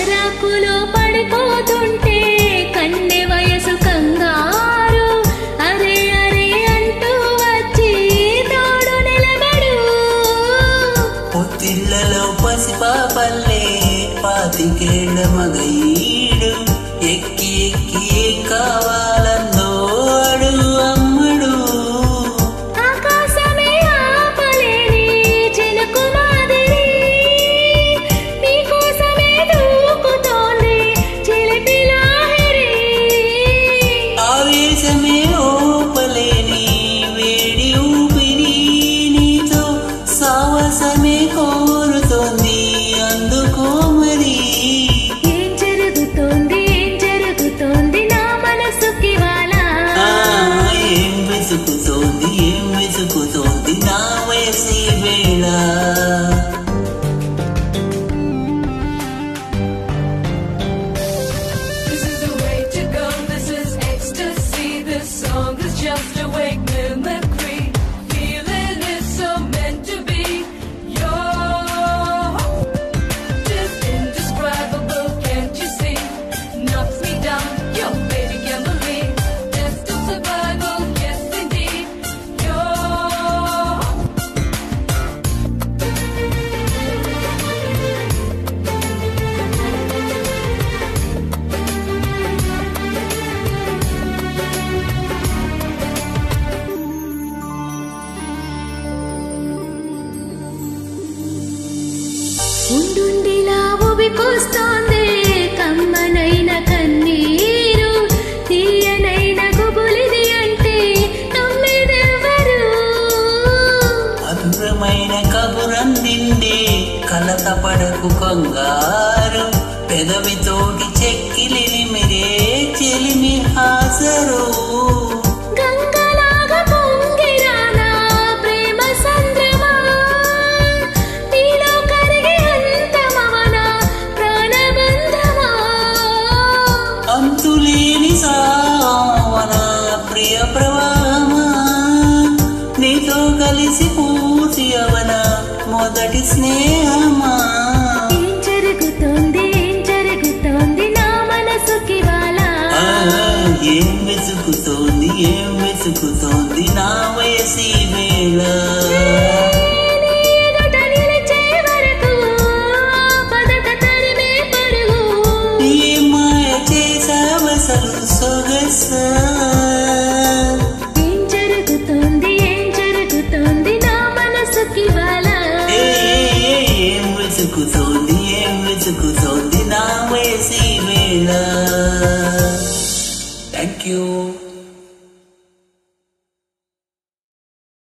చిరాకులో పడిపోతుంటే కన్నె వయసు కంగారు అరే అరే అంటూ వచ్చి తోడు నిలబడు. పొత్తిళ్లలో పసిపాపల్లే పాతికేళ్ల మగఈడు ఎక్కి ఎక్కి ఏం కావాలన్నో అడుగు అమ్మడు. ఆకాశమే ఆపలేని చినుకు మాదిరి నీకోసమే దూకుతోంది చిలిపి లాహిరి. ఆవేశమే ఓపలేని వేడి ఊపిరి నీతో సావసమే కోరుతోంది అందుకో మరి. ఏం జరుగుతోంది నా మనసుకి వాలా. ఏం వెతుకుతోంది నా వయసి వేళ. This is the way to go, this is ecstasy. This song is just a wake mimicry. Feeling is so meant to be. You're just indescribable, can't you see? Knocks me down, your baby can't believe. Test of survival, yes indeed. You're ఉండుండిలా ఉబికొస్తోంది కమ్మనైన కన్నీరు తీయనైన గుబులిది అంటే నమ్మేదెవ్వరు. మధురమైన కబురందిండే కలతపడకు కంగారు పెదవితోటి చెక్కిలిని మిరే చెలిమి హాజరు. గంగలాగా పొంగిరానా ప్రేమ సంద్రమా నీలో కరిగి అంతమవనా ప్రాణబంధమా. అంతులేని సావన ప్రియ ప్రవాహమా నీతో కలిసి పూర్తి అవన మొదటి స్నేహమా. ఏం జరుగుతోంది నా మనసుకి వాలా. ఏం వెతుకుతోంది నా వయసి వేళ. నీ ఎదుట నిలిచే వరకు పదట తరిమే పరుగు. ఏ మాయ చేసావసలు సొగసా. ఏం జరుగుతోంది నా మనసుకి వాలా. ఏం వెతుకుతోంది నా వయసి వేళ.